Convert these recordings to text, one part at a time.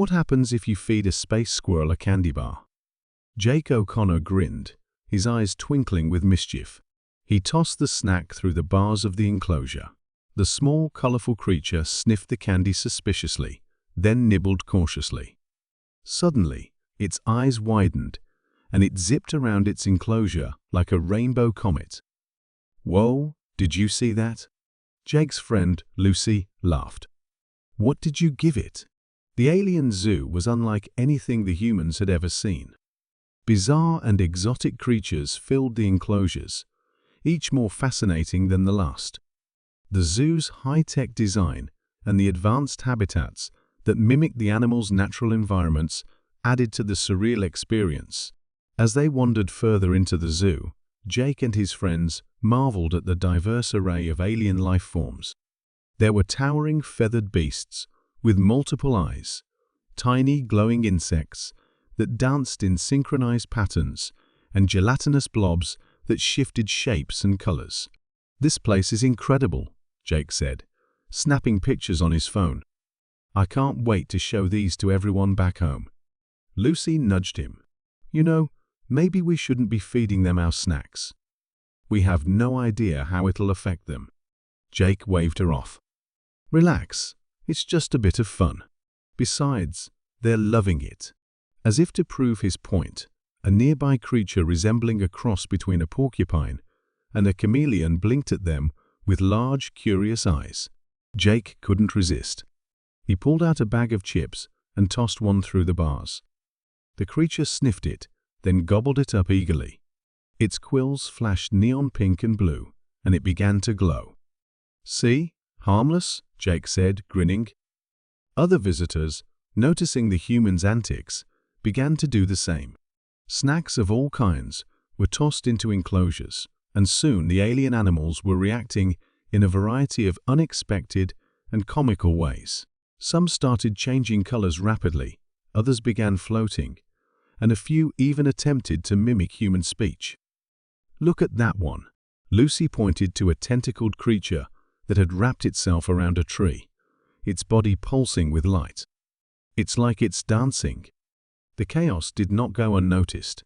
What happens if you feed a space squirrel a candy bar? Jake O'Connor grinned, his eyes twinkling with mischief. He tossed the snack through the bars of the enclosure. The small, colorful creature sniffed the candy suspiciously, then nibbled cautiously. Suddenly, its eyes widened, and it zipped around its enclosure like a rainbow comet. "Whoa, did you see that?" Jake's friend, Lucy, laughed. "What did you give it?" The alien zoo was unlike anything the humans had ever seen. Bizarre and exotic creatures filled the enclosures, each more fascinating than the last. The zoo's high-tech design and the advanced habitats that mimicked the animals' natural environments added to the surreal experience. As they wandered further into the zoo, Jake and his friends marveled at the diverse array of alien life forms. There were towering feathered beasts with multiple eyes, tiny glowing insects that danced in synchronized patterns, and gelatinous blobs that shifted shapes and colors. "This place is incredible," Jake said, snapping pictures on his phone. "I can't wait to show these to everyone back home." Lucy nudged him. "You know, maybe we shouldn't be feeding them our snacks. We have no idea how it'll affect them." Jake waved her off. "Relax, it's just a bit of fun. Besides, they're loving it." As if to prove his point, a nearby creature resembling a cross between a porcupine and a chameleon blinked at them with large, curious eyes. Jake couldn't resist. He pulled out a bag of chips and tossed one through the bars. The creature sniffed it, then gobbled it up eagerly. Its quills flashed neon pink and blue, and it began to glow. "See? Harmless," Jake said, grinning. Other visitors, noticing the humans' antics, began to do the same. Snacks of all kinds were tossed into enclosures, and soon the alien animals were reacting in a variety of unexpected and comical ways. Some started changing colors rapidly, others began floating, and a few even attempted to mimic human speech. "Look at that one." Lucy pointed to a tentacled creature that had wrapped itself around a tree, its body pulsing with light. "It's like it's dancing." The chaos did not go unnoticed.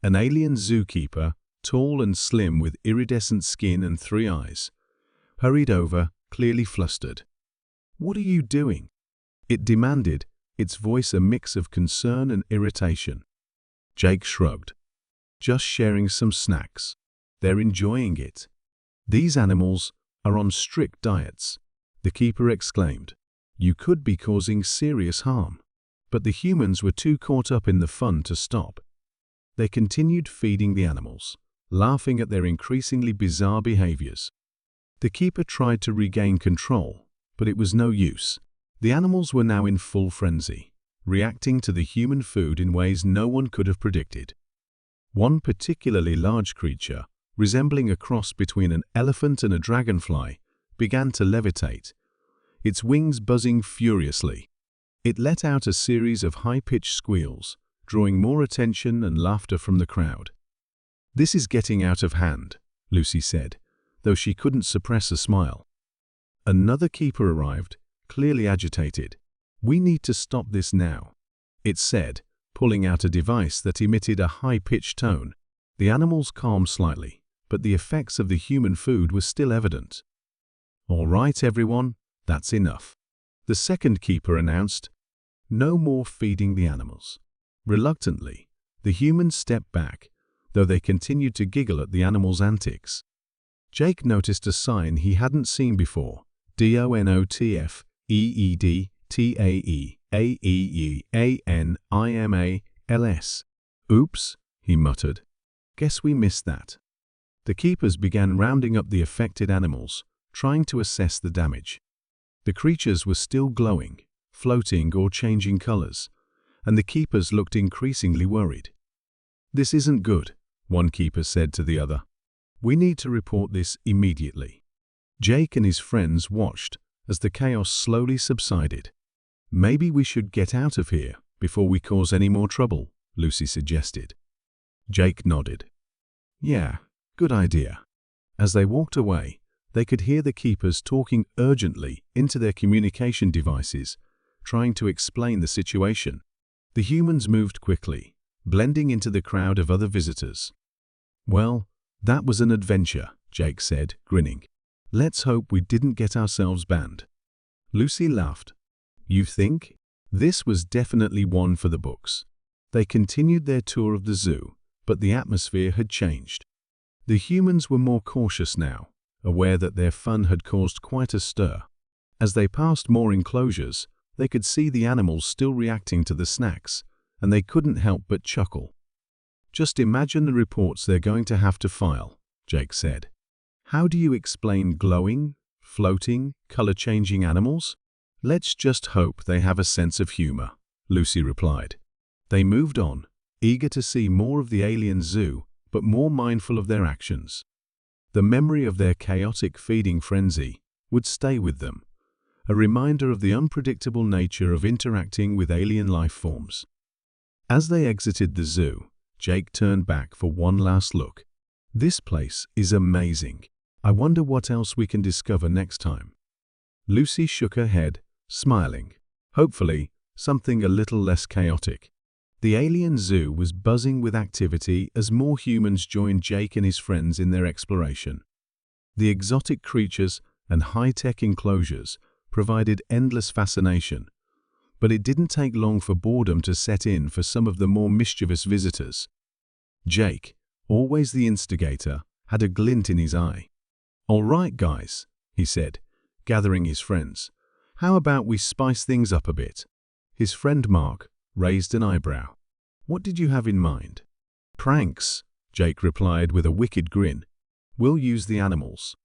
An alien zookeeper, tall and slim with iridescent skin and 3 eyes, hurried over, clearly flustered. "What are you doing?" it demanded, its voice a mix of concern and irritation. Jake shrugged. "Just sharing some snacks. They're enjoying it." "These animals are on strict diets," the keeper exclaimed. "You could be causing serious harm." But the humans were too caught up in the fun to stop. They continued feeding the animals, laughing at their increasingly bizarre behaviors. The keeper tried to regain control, but it was no use. The animals were now in full frenzy, reacting to the human food in ways no one could have predicted. One particularly large creature, resembling a cross between an elephant and a dragonfly, began to levitate, its wings buzzing furiously. It let out a series of high-pitched squeals, drawing more attention and laughter from the crowd. "This is getting out of hand," Lucy said, though she couldn't suppress a smile. Another keeper arrived, clearly agitated. "We need to stop this now," it said, pulling out a device that emitted a high-pitched tone. The animals calmed slightly, but the effects of the human food were still evident. "All right, everyone, that's enough," the second keeper announced. "No more feeding the animals." Reluctantly, the humans stepped back, though they continued to giggle at the animals' antics. Jake noticed a sign he hadn't seen before: DONOTFEEDTAEAEANIMALS. "Oops," he muttered. "Guess we missed that." The keepers began rounding up the affected animals, trying to assess the damage. The creatures were still glowing, floating or changing colors, and the keepers looked increasingly worried. "This isn't good," one keeper said to the other. "We need to report this immediately." Jake and his friends watched as the chaos slowly subsided. "Maybe we should get out of here before we cause any more trouble," Lucy suggested. Jake nodded. "Yeah, good idea." As they walked away, they could hear the keepers talking urgently into their communication devices, trying to explain the situation. The humans moved quickly, blending into the crowd of other visitors. "Well, that was an adventure," Jake said, grinning. "Let's hope we didn't get ourselves banned." Lucy laughed. "You think?" This was definitely one for the books. They continued their tour of the zoo, but the atmosphere had changed. The humans were more cautious now, aware that their fun had caused quite a stir. As they passed more enclosures, they could see the animals still reacting to the snacks, and they couldn't help but chuckle. "Just imagine the reports they're going to have to file," Jake said. "How do you explain glowing, floating, color-changing animals?" "Let's just hope they have a sense of humor," Lucy replied. They moved on, eager to see more of the alien zoo, but more mindful of their actions. The memory of their chaotic feeding frenzy would stay with them, a reminder of the unpredictable nature of interacting with alien life forms. As they exited the zoo, Jake turned back for one last look. "This place is amazing. I wonder what else we can discover next time." Lucy shook her head, smiling. Hopefully, something a little less chaotic. The alien zoo was buzzing with activity as more humans joined Jake and his friends in their exploration. The exotic creatures and high-tech enclosures provided endless fascination, but it didn't take long for boredom to set in for some of the more mischievous visitors. Jake, always the instigator, had a glint in his eye. "All right, guys," he said, gathering his friends. "How about we spice things up a bit?" His friend Mark raised an eyebrow. "What did you have in mind?" "Pranks," Jake replied with a wicked grin. "We'll use the animals.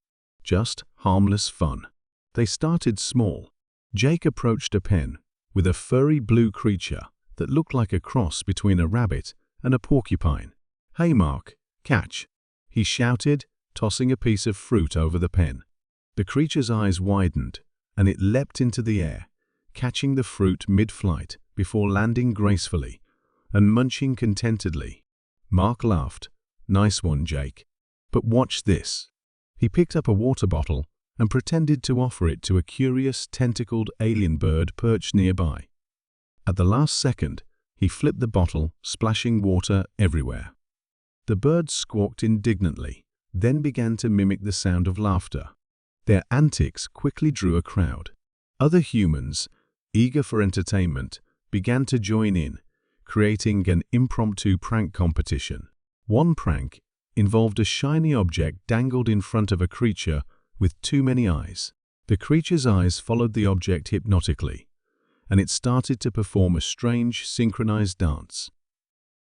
Just harmless fun." They started small. Jake approached a pen with a furry blue creature that looked like a cross between a rabbit and a porcupine. "Hey Mark, catch," he shouted, tossing a piece of fruit over the pen. The creature's eyes widened, and it leapt into the air, catching the fruit mid-flight before landing gracefully and munching contentedly. Mark laughed. "Nice one, Jake. But watch this." He picked up a water bottle and pretended to offer it to a curious, tentacled alien bird perched nearby. At the last second, he flipped the bottle, splashing water everywhere. The bird squawked indignantly, then began to mimic the sound of laughter. Their antics quickly drew a crowd. Other humans, eager for entertainment, began to join in, creating an impromptu prank competition. One prank involved a shiny object dangled in front of a creature with too many eyes. The creature's eyes followed the object hypnotically, and it started to perform a strange, synchronized dance.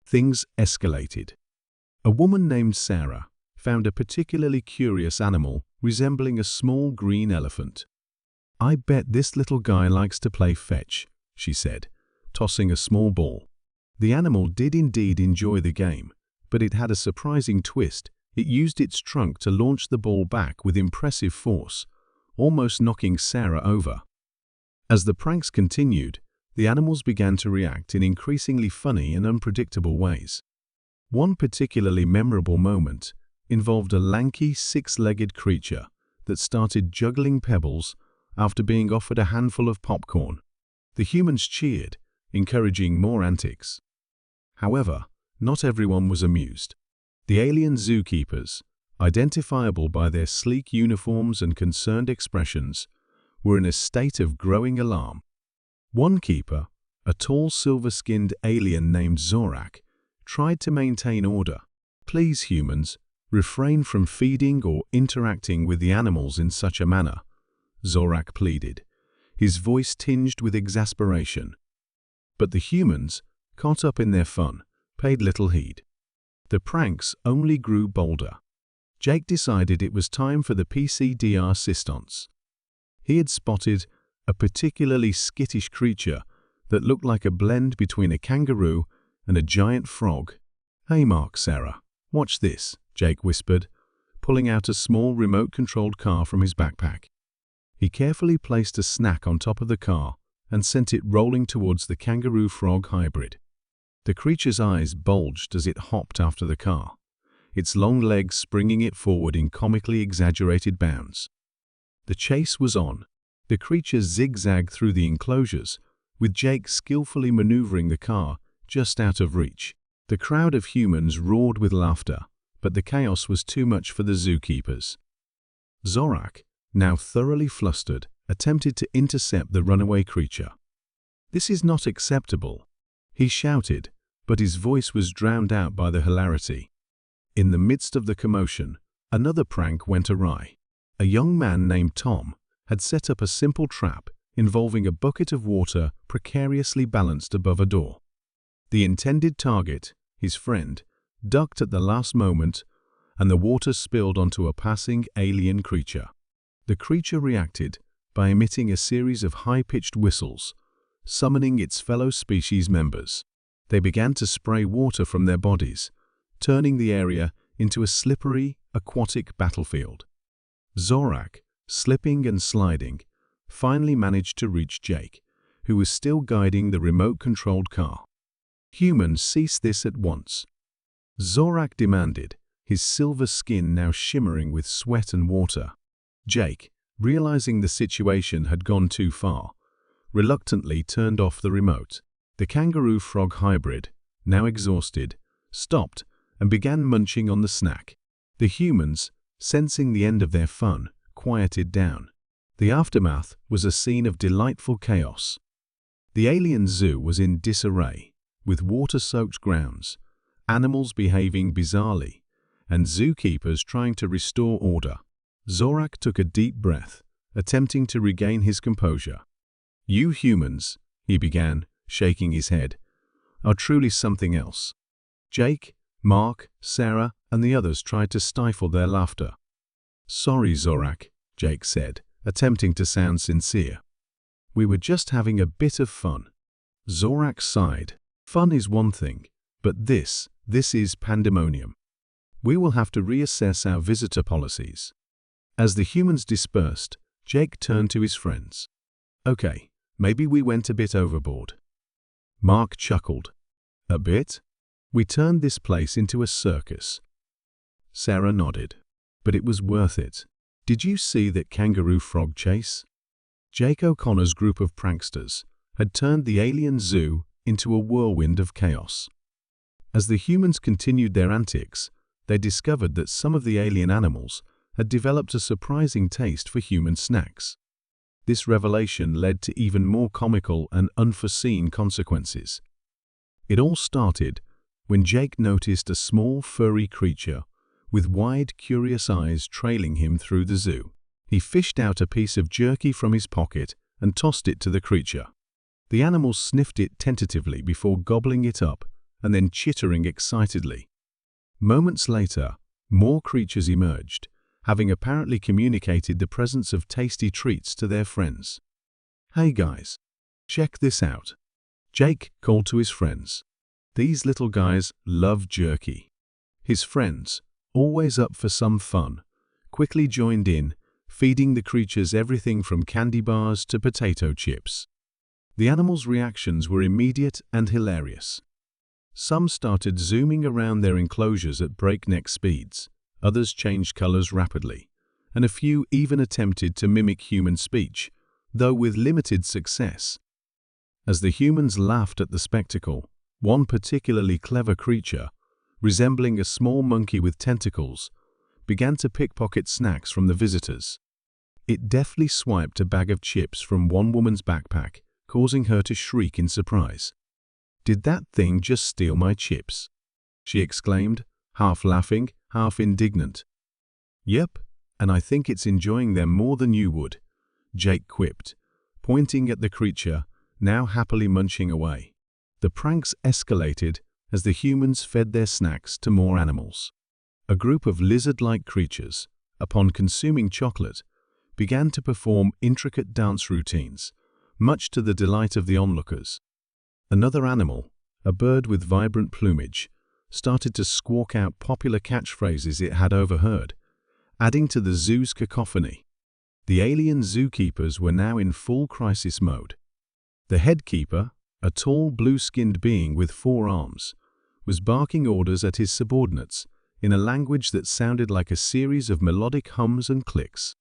Things escalated. A woman named Sarah found a particularly curious animal resembling a small green elephant. "I bet this little guy likes to play fetch," she said, tossing a small ball. The animal did indeed enjoy the game, but it had a surprising twist. It used its trunk to launch the ball back with impressive force, almost knocking Sarah over. As the pranks continued, the animals began to react in increasingly funny and unpredictable ways. One particularly memorable moment involved a lanky, six-legged creature that started juggling pebbles after being offered a handful of popcorn. The humans cheered, encouraging more antics. However, not everyone was amused. The alien zookeepers, identifiable by their sleek uniforms and concerned expressions, were in a state of growing alarm. One keeper, a tall silver-skinned alien named Zorak, tried to maintain order. "Please, humans, refrain from feeding or interacting with the animals in such a manner," Zorak pleaded, his voice tinged with exasperation. But the humans, caught up in their fun, paid little heed. The pranks only grew bolder. Jake decided it was time for the PCDR assistance. He had spotted a particularly skittish creature that looked like a blend between a kangaroo and a giant frog. "Hey Mark, Sarah, watch this," Jake whispered, pulling out a small remote-controlled car from his backpack. He carefully placed a snack on top of the car and sent it rolling towards the kangaroo-frog hybrid. The creature's eyes bulged as it hopped after the car, its long legs springing it forward in comically exaggerated bounds. The chase was on. The creature zigzagged through the enclosures, with Jake skillfully maneuvering the car just out of reach. The crowd of humans roared with laughter, but the chaos was too much for the zookeepers. Zorak, now thoroughly flustered, attempted to intercept the runaway creature. "This is not acceptable," he shouted, but his voice was drowned out by the hilarity. In the midst of the commotion, another prank went awry. A young man named Tom had set up a simple trap involving a bucket of water precariously balanced above a door. The intended target, his friend, ducked at the last moment, and the water spilled onto a passing alien creature. The creature reacted by emitting a series of high-pitched whistles, summoning its fellow species members. They began to spray water from their bodies, turning the area into a slippery, aquatic battlefield. Zorak, slipping and sliding, finally managed to reach Jake, who was still guiding the remote-controlled car. "Humans, cease this at once," Zorak demanded, his silver skin now shimmering with sweat and water. Jake, realizing the situation had gone too far, reluctantly turned off the remote. The kangaroo-frog hybrid, now exhausted, stopped and began munching on the snack. The humans, sensing the end of their fun, quieted down. The aftermath was a scene of delightful chaos. The alien zoo was in disarray, with water-soaked grounds, animals behaving bizarrely, and zookeepers trying to restore order. Zorak took a deep breath, attempting to regain his composure. "You humans," he began, shaking his head, "are truly something else." Jake, Mark, Sarah, and the others tried to stifle their laughter. "Sorry, Zorak," Jake said, attempting to sound sincere. "We were just having a bit of fun." Zorak sighed. "Fun is one thing, but this is pandemonium. We will have to reassess our visitor policies." As the humans dispersed, Jake turned to his friends. "Okay, maybe we went a bit overboard." Mark chuckled. "A bit? We turned this place into a circus." Sarah nodded. "But it was worth it. Did you see that kangaroo frog chase?" Jake O'Connor's group of pranksters had turned the alien zoo into a whirlwind of chaos. As the humans continued their antics, they discovered that some of the alien animals had developed a surprising taste for human snacks. This revelation led to even more comical and unforeseen consequences. It all started when Jake noticed a small, furry creature with wide, curious eyes trailing him through the zoo. He fished out a piece of jerky from his pocket and tossed it to the creature. The animal sniffed it tentatively before gobbling it up and then chittering excitedly. Moments later, more creatures emerged, having apparently communicated the presence of tasty treats to their friends. "Hey guys, check this out," Jake called to his friends. "These little guys love jerky." His friends, always up for some fun, quickly joined in, feeding the creatures everything from candy bars to potato chips. The animals' reactions were immediate and hilarious. Some started zooming around their enclosures at breakneck speeds, others changed colors rapidly, and a few even attempted to mimic human speech, though with limited success. As the humans laughed at the spectacle, one particularly clever creature, resembling a small monkey with tentacles, began to pickpocket snacks from the visitors. It deftly swiped a bag of chips from one woman's backpack, causing her to shriek in surprise. "Did that thing just steal my chips?" she exclaimed, half laughing, half indignant. "Yep, and I think it's enjoying them more than you would," Jake quipped, pointing at the creature, now happily munching away. The pranks escalated as the humans fed their snacks to more animals. A group of lizard-like creatures, upon consuming chocolate, began to perform intricate dance routines, much to the delight of the onlookers. Another animal, a bird with vibrant plumage, started to squawk out popular catchphrases it had overheard, adding to the zoo's cacophony. The alien zookeepers were now in full crisis mode. The head keeper, a tall blue-skinned being with 4 arms, was barking orders at his subordinates in a language that sounded like a series of melodic hums and clicks.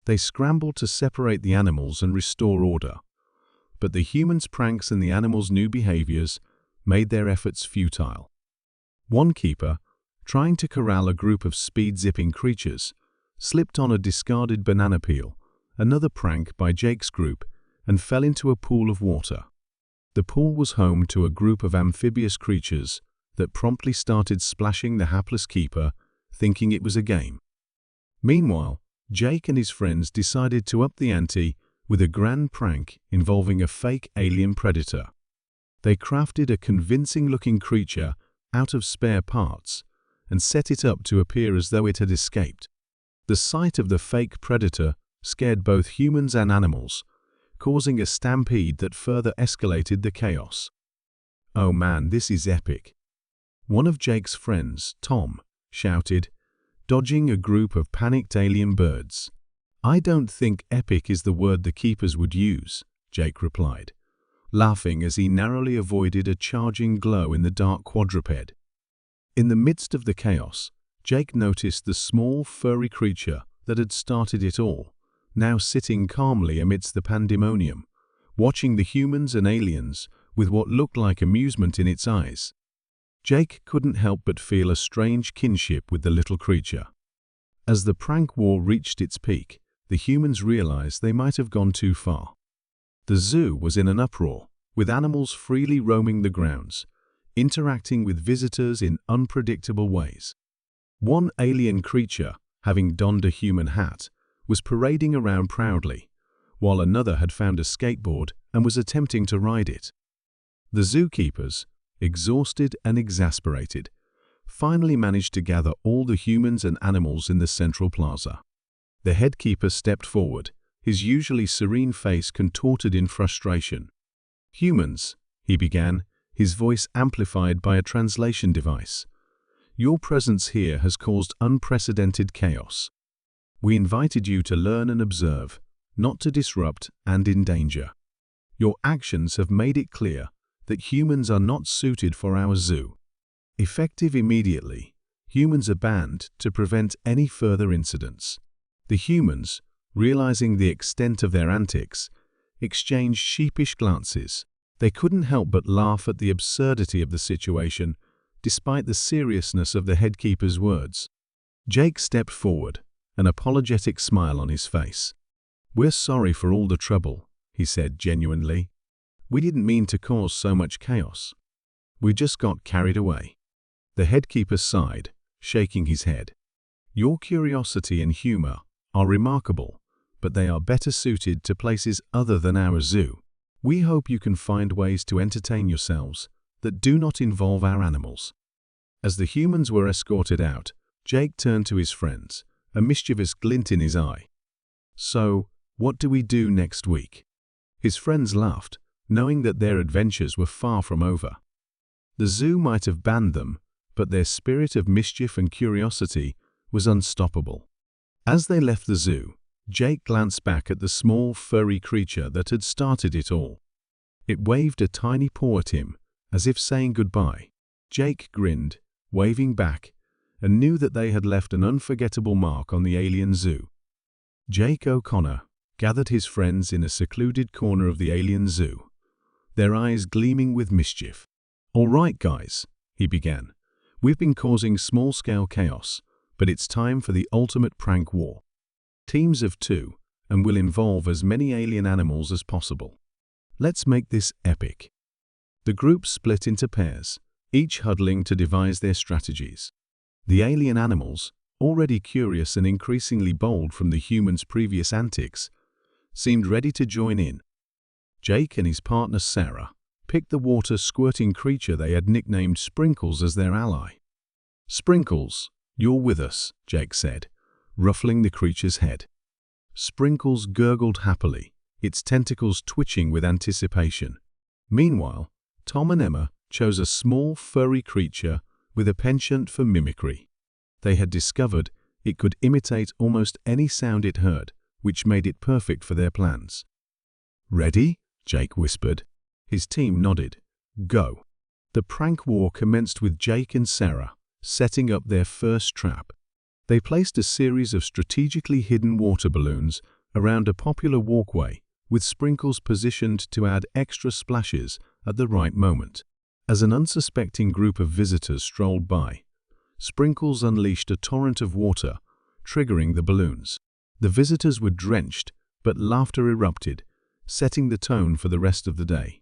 They scrambled to separate the animals and restore order, but the humans' pranks and the animals' new behaviors made their efforts futile. One keeper, trying to corral a group of speed-zipping creatures, slipped on a discarded banana peel, another prank by Jake's group, and fell into a pool of water. The pool was home to a group of amphibious creatures that promptly started splashing the hapless keeper, thinking it was a game. Meanwhile, Jake and his friends decided to up the ante with a grand prank involving a fake alien predator. They crafted a convincing-looking creature out of spare parts and set it up to appear as though it had escaped. The sight of the fake predator scared both humans and animals, causing a stampede that further escalated the chaos. "Oh man, this is epic," one of Jake's friends, Tom, shouted, dodging a group of panicked alien birds. "I don't think epic is the word the keepers would use," Jake replied, laughing as he narrowly avoided a charging glow in the dark quadruped. In the midst of the chaos, Jake noticed the small, furry creature that had started it all, now sitting calmly amidst the pandemonium, watching the humans and aliens with what looked like amusement in its eyes. Jake couldn't help but feel a strange kinship with the little creature. As the prank war reached its peak, the humans realized they might have gone too far. The zoo was in an uproar, with animals freely roaming the grounds, interacting with visitors in unpredictable ways. One alien creature, having donned a human hat, was parading around proudly, while another had found a skateboard and was attempting to ride it. The zookeepers, exhausted and exasperated, finally managed to gather all the humans and animals in the central plaza. The head keeper stepped forward, his usually serene face contorted in frustration. "Humans," he began, his voice amplified by a translation device. "Your presence here has caused unprecedented chaos. We invited you to learn and observe, not to disrupt and endanger. Your actions have made it clear that humans are not suited for our zoo. Effective immediately, humans are banned to prevent any further incidents." The humans, realizing the extent of their antics, exchanged sheepish glances. They couldn't help but laugh at the absurdity of the situation, despite the seriousness of the headkeeper's words. Jake stepped forward, an apologetic smile on his face. "We're sorry for all the trouble," he said genuinely. "We didn't mean to cause so much chaos. We just got carried away." The headkeeper sighed, shaking his head. "Your curiosity and humor are remarkable, but they are better suited to places other than our zoo. We hope you can find ways to entertain yourselves that do not involve our animals." As the humans were escorted out, Jake turned to his friends, a mischievous glint in his eye. "So, what do we do next week?" His friends laughed, knowing that their adventures were far from over. The zoo might have banned them, but their spirit of mischief and curiosity was unstoppable. As they left the zoo, Jake glanced back at the small, furry creature that had started it all. It waved a tiny paw at him, as if saying goodbye. Jake grinned, waving back, and knew that they had left an unforgettable mark on the alien zoo. Jake O'Connor gathered his friends in a secluded corner of the alien zoo, their eyes gleaming with mischief. "All right, guys," he began. "We've been causing small-scale chaos, but it's time for the ultimate prank war. Teams of 2, and will involve as many alien animals as possible. Let's make this epic." The group split into pairs, each huddling to devise their strategies. The alien animals, already curious and increasingly bold from the humans' previous antics, seemed ready to join in. Jake and his partner Sarah picked the water-squirting creature they had nicknamed Sprinkles as their ally. "Sprinkles, you're with us," Jake said, ruffling the creature's head. Sprinkles gurgled happily, its tentacles twitching with anticipation. Meanwhile, Tom and Emma chose a small, furry creature with a penchant for mimicry. They had discovered it could imitate almost any sound it heard, which made it perfect for their plans. "Ready?" Jake whispered. His team nodded. "Go." The prank war commenced with Jake and Sarah setting up their first trap. They placed a series of strategically hidden water balloons around a popular walkway with sprinkles positioned to add extra splashes at the right moment. As an unsuspecting group of visitors strolled by, Sprinkles unleashed a torrent of water, triggering the balloons. The visitors were drenched, but laughter erupted, setting the tone for the rest of the day.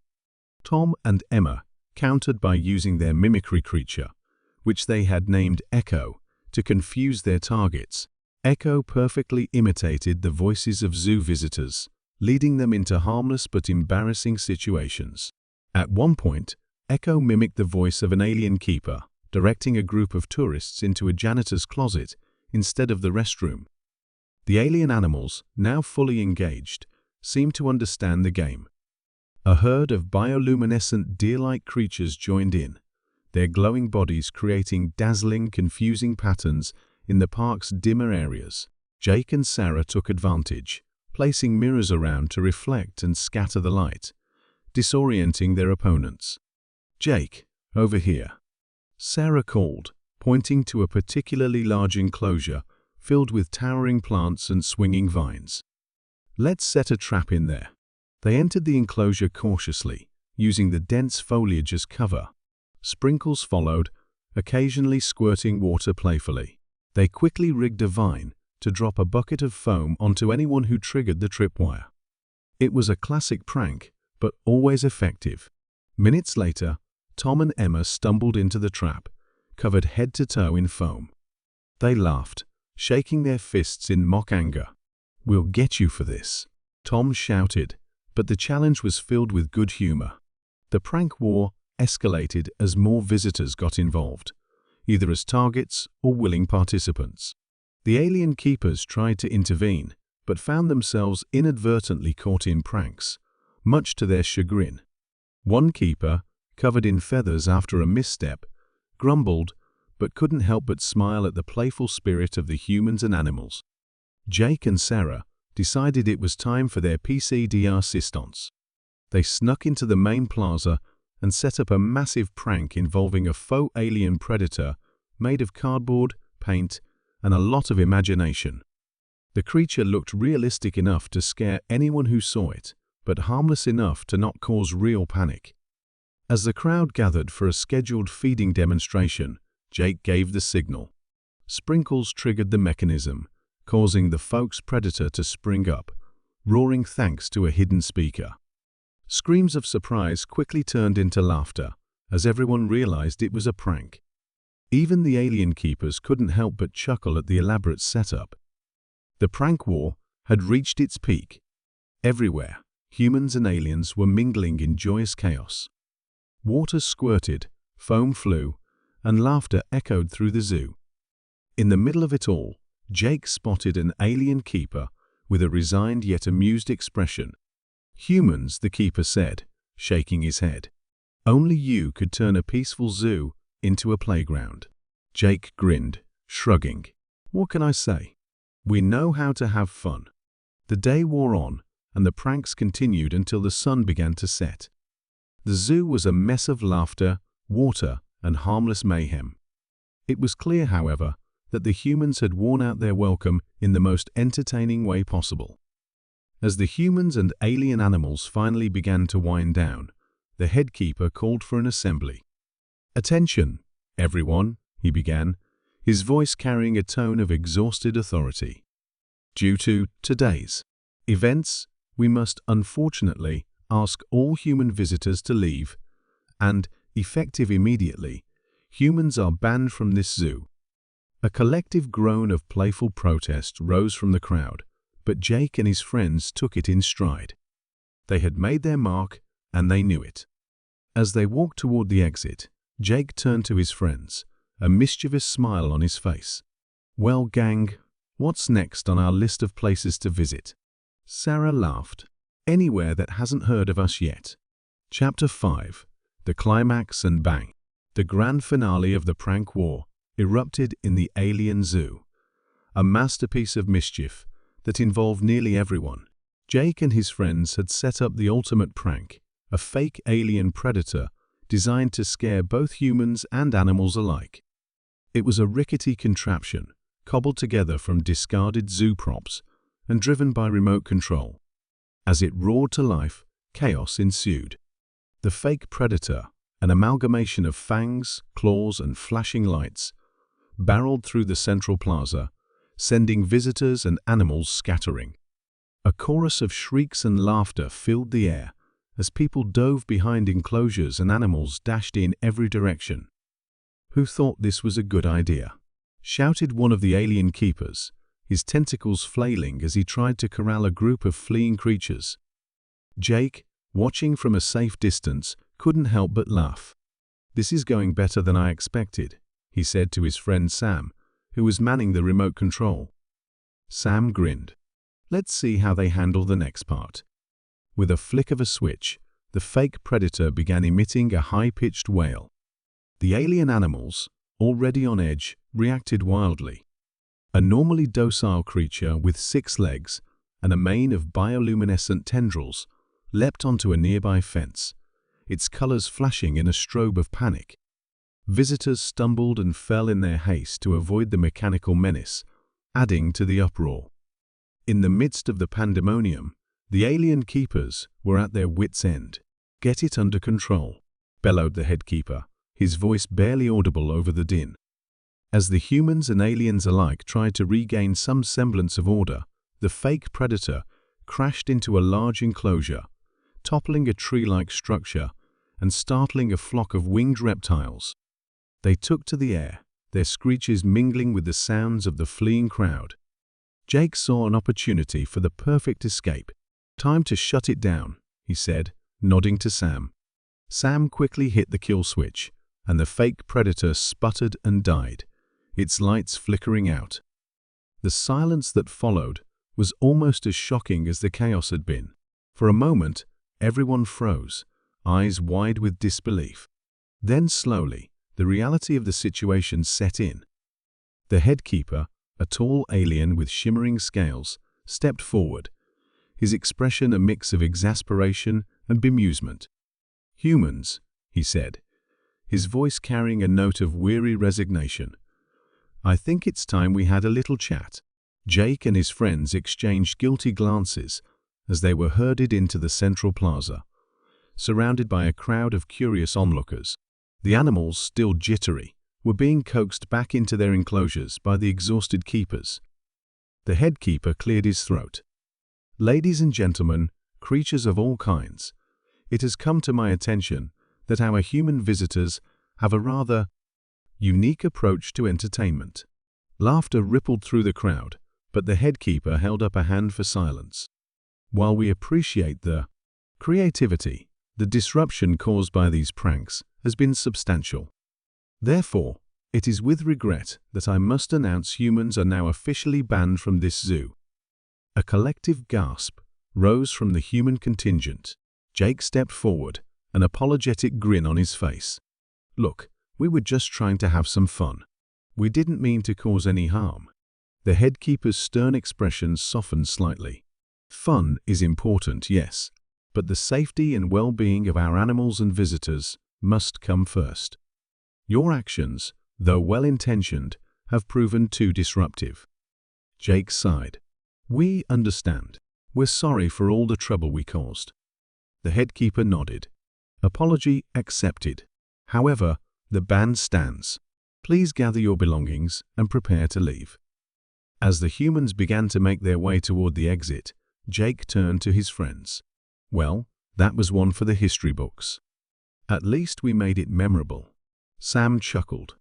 Tom and Emma countered by using their mimicry creature, which they had named Echo, to confuse their targets. Echo perfectly imitated the voices of zoo visitors, leading them into harmless but embarrassing situations. At one point, Echo mimicked the voice of an alien keeper, directing a group of tourists into a janitor's closet instead of the restroom. The alien animals, now fully engaged, seemed to understand the game. A herd of bioluminescent deer-like creatures joined in, their glowing bodies creating dazzling, confusing patterns in the park's dimmer areas. Jake and Sarah took advantage, placing mirrors around to reflect and scatter the light, disorienting their opponents. "Jake, over here," Sarah called, pointing to a particularly large enclosure filled with towering plants and swinging vines. "Let's set a trap in there." They entered the enclosure cautiously, using the dense foliage as cover. Sprinkles followed, occasionally squirting water playfully. They quickly rigged a vine to drop a bucket of foam onto anyone who triggered the tripwire. It was a classic prank, but always effective. Minutes later, Tom and Emma stumbled into the trap, covered head to toe in foam. They laughed, shaking their fists in mock anger. "We'll get you for this," Tom shouted, but the challenge was filled with good humor. The prank war escalated as more visitors got involved, either as targets or willing participants. The alien keepers tried to intervene, but found themselves inadvertently caught in pranks, much to their chagrin. One keeper, covered in feathers after a misstep, grumbled, but couldn't help but smile at the playful spirit of the humans and animals. Jake and Sarah decided it was time for their PC de resistance. They snuck into the main plaza and set up a massive prank involving a faux alien predator made of cardboard, paint, and a lot of imagination. The creature looked realistic enough to scare anyone who saw it, but harmless enough to not cause real panic. As the crowd gathered for a scheduled feeding demonstration, Jake gave the signal. Sprinkles triggered the mechanism, causing the faux predator to spring up, roaring thanks to a hidden speaker. Screams of surprise quickly turned into laughter, as everyone realized it was a prank. Even the alien keepers couldn't help but chuckle at the elaborate setup. The prank war had reached its peak. Everywhere, humans and aliens were mingling in joyous chaos. Water squirted, foam flew, and laughter echoed through the zoo. In the middle of it all, Jake spotted an alien keeper with a resigned yet amused expression. "Humans," the keeper said, shaking his head. "Only you could turn a peaceful zoo into a playground." Jake grinned, shrugging. "What can I say? We know how to have fun." The day wore on, and the pranks continued until the sun began to set. The zoo was a mess of laughter, water, and harmless mayhem. It was clear, however, that the humans had worn out their welcome in the most entertaining way possible. As the humans and alien animals finally began to wind down, the head keeper called for an assembly. "Attention, everyone," he began, his voice carrying a tone of exhausted authority. "Due to today's events, we must unfortunately ask all human visitors to leave, and, effective immediately, humans are banned from this zoo." A collective groan of playful protest rose from the crowd, but Jake and his friends took it in stride. They had made their mark, and they knew it. As they walked toward the exit, Jake turned to his friends, a mischievous smile on his face. "Well, gang, what's next on our list of places to visit?" Sarah laughed. "Anywhere that hasn't heard of us yet." Chapter 5. The Climax and Bang. The grand finale of the prank war erupted in the alien zoo, a masterpiece of mischief that involved nearly everyone. Jake and his friends had set up the ultimate prank, a fake alien predator designed to scare both humans and animals alike. It was a rickety contraption, cobbled together from discarded zoo props and driven by remote control. As it roared to life, chaos ensued. The fake predator, an amalgamation of fangs, claws, and flashing lights, barreled through the central plaza, sending visitors and animals scattering. A chorus of shrieks and laughter filled the air as people dove behind enclosures and animals dashed in every direction. "Who thought this was a good idea?" shouted one of the alien keepers, his tentacles flailing as he tried to corral a group of fleeing creatures. Jake, watching from a safe distance, couldn't help but laugh. "This is going better than I expected," he said to his friend Sam, who was manning the remote control. Sam grinned. "Let's see how they handle the next part." With a flick of a switch, the fake predator began emitting a high-pitched wail. The alien animals, already on edge, reacted wildly. A normally docile creature with 6 legs and a mane of bioluminescent tendrils leapt onto a nearby fence, its colors flashing in a strobe of panic. Visitors stumbled and fell in their haste to avoid the mechanical menace, adding to the uproar. In the midst of the pandemonium, the alien keepers were at their wits' end. "Get it under control," bellowed the head keeper, his voice barely audible over the din. As the humans and aliens alike tried to regain some semblance of order, the fake predator crashed into a large enclosure, toppling a tree-like structure and startling a flock of winged reptiles. They took to the air, their screeches mingling with the sounds of the fleeing crowd. Jake saw an opportunity for the perfect escape. "Time to shut it down," he said, nodding to Sam. Sam quickly hit the kill switch, and the fake predator sputtered and died, its lights flickering out. The silence that followed was almost as shocking as the chaos had been. For a moment, everyone froze, eyes wide with disbelief. Then slowly, the reality of the situation set in. The head keeper, a tall alien with shimmering scales, stepped forward, his expression a mix of exasperation and bemusement. "Humans," he said, his voice carrying a note of weary resignation. "I think it's time we had a little chat." Jake and his friends exchanged guilty glances as they were herded into the central plaza, surrounded by a crowd of curious onlookers. The animals, still jittery, were being coaxed back into their enclosures by the exhausted keepers. The head keeper cleared his throat. "Ladies and gentlemen, creatures of all kinds, it has come to my attention that our human visitors have a rather unique approach to entertainment." Laughter rippled through the crowd, but the head keeper held up a hand for silence. "While we appreciate the creativity, the disruption caused by these pranks has been substantial. Therefore, it is with regret that I must announce humans are now officially banned from this zoo." A collective gasp rose from the human contingent. Jake stepped forward, an apologetic grin on his face. "Look, we were just trying to have some fun. We didn't mean to cause any harm." The head keeper's stern expression softened slightly. "Fun is important, yes, but the safety and well-being of our animals and visitors must come first. Your actions, though well-intentioned, have proven too disruptive." Jake sighed. "We understand. We're sorry for all the trouble we caused." The head keeper nodded. "Apology accepted. However, the ban stands. Please gather your belongings and prepare to leave." As the humans began to make their way toward the exit, Jake turned to his friends. "Well, that was one for the history books. At least we made it memorable." Sam chuckled.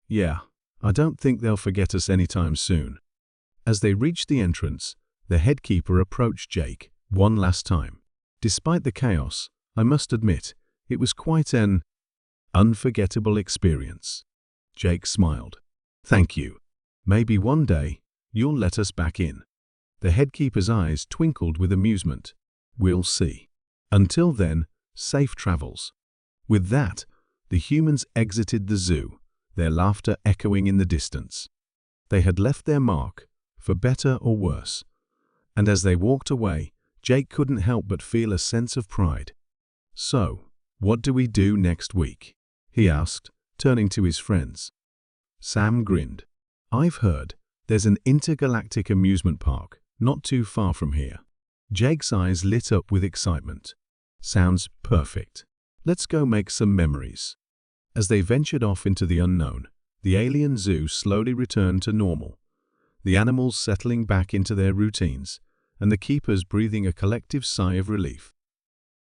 "Yeah, I don't think they'll forget us anytime soon." As they reached the entrance, the head keeper approached Jake one last time. "Despite the chaos, I must admit, it was quite an unforgettable experience." Jake smiled. "Thank you. Maybe one day, you'll let us back in." The head keeper's eyes twinkled with amusement. "We'll see. Until then, safe travels." With that, the humans exited the zoo, their laughter echoing in the distance. They had left their mark, for better or worse. And as they walked away, Jake couldn't help but feel a sense of pride. "So, what do we do next week?" he asked, turning to his friends. Sam grinned. "I've heard there's an intergalactic amusement park not too far from here. Jake's eyes lit up with excitement. Sounds perfect. Let's go make some memories. As they ventured off into the unknown, the alien zoo slowly returned to normal, the animals settling back into their routines, and the keepers breathing a collective sigh of relief.